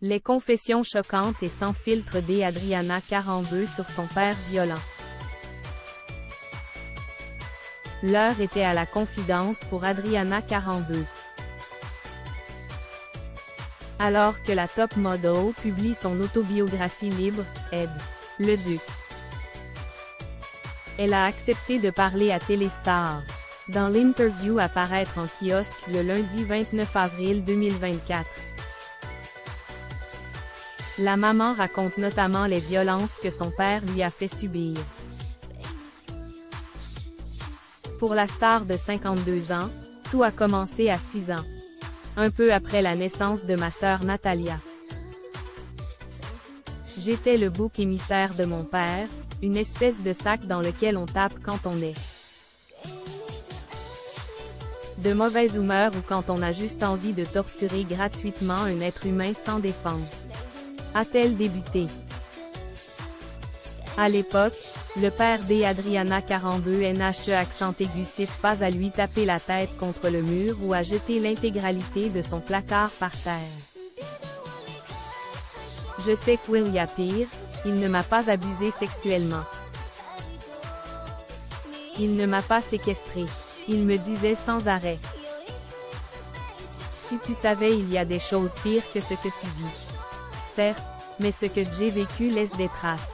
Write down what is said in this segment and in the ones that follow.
Les confessions choquantes et sans filtre d'Adriana 42 sur son père violent. L'heure était à la confidence pour Adriana 42. Alors que la top model publie son autobiographie libre, Ed. Le Duc. Elle a accepté de parler à Téléstar. Dans l'interview à paraître en kiosque le lundi 29 avril 2024. La maman raconte notamment les violences que son père lui a fait subir. Pour la star de 52 ans, tout a commencé à 6 ans. Un peu après la naissance de ma sœur Natalia. J'étais le bouc émissaire de mon père, une espèce de sac dans lequel on tape quand on est de mauvaise humeur ou quand on a juste envie de torturer gratuitement un être humain sans défense. A-t-elle débuté? À l'époque, le père d'Adriana 42 NHE accent aigu cite pas à lui taper la tête contre le mur ou à jeter l'intégralité de son placard par terre. Je sais qu'il y a pire, il ne m'a pas abusé sexuellement. Il ne m'a pas séquestré. Il me disait sans arrêt. Si tu savais, il y a des choses pires que ce que tu vis. Certes, mais ce que j'ai vécu laisse des traces.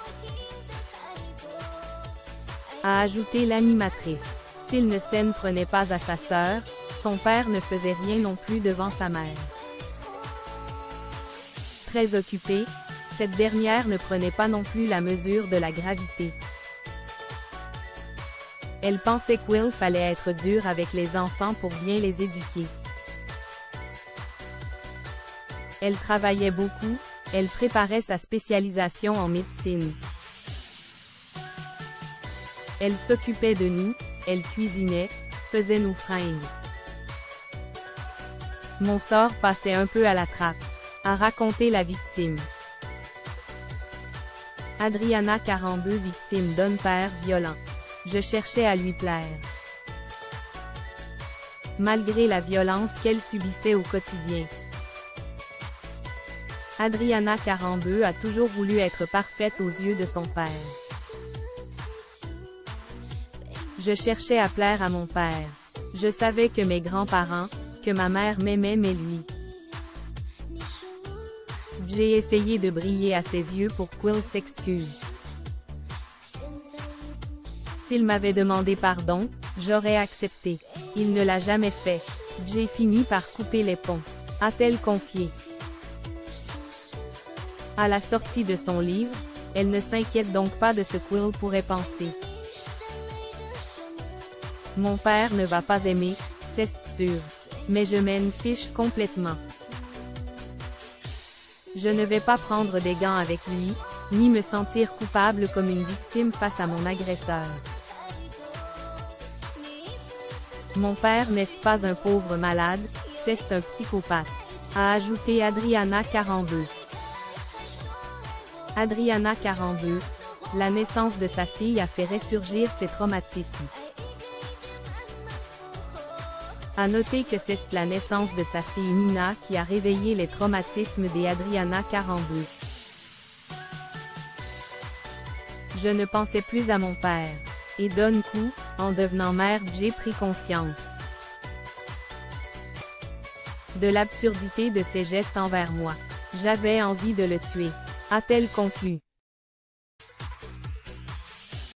A ajouté l'animatrice. S'il ne s'en prenait pas à sa sœur, son père ne faisait rien non plus devant sa mère. Très occupée, cette dernière ne prenait pas non plus la mesure de la gravité. Elle pensait qu'il fallait être dur avec les enfants pour bien les éduquer. Elle travaillait beaucoup, elle préparait sa spécialisation en médecine. Elle s'occupait de nous, elle cuisinait, faisait nos fringues. Mon sort passait un peu à la trappe, a raconté la victime. Adriana 42 victime d'un père violent. Je cherchais à lui plaire. Malgré la violence qu'elle subissait au quotidien. Adriana 42 a toujours voulu être parfaite aux yeux de son père. Je cherchais à plaire à mon père. Je savais que mes grands-parents, que ma mère m'aimait mais lui. J'ai essayé de briller à ses yeux pour qu'il s'excuse. S'il m'avait demandé pardon, j'aurais accepté. Il ne l'a jamais fait. J'ai fini par couper les ponts. A-t-elle confié? À la sortie de son livre, elle ne s'inquiète donc pas de ce qu'il pourrait penser. Mon père ne va pas aimer, c'est sûr. Mais je m'en fiche complètement. Je ne vais pas prendre des gants avec lui, ni me sentir coupable comme une victime face à mon agresseur. Mon père n'est pas un pauvre malade, c'est un psychopathe, a ajouté Adriana 42. Adriana 42, la naissance de sa fille a fait ressurgir ses traumatismes. À noter que c'est la naissance de sa fille Nina qui a réveillé les traumatismes d'Adriana 42. Je ne pensais plus à mon père. Et d'un coup, en devenant mère, j'ai pris conscience de l'absurdité de ses gestes envers moi. J'avais envie de le tuer. A-t-elle conclu?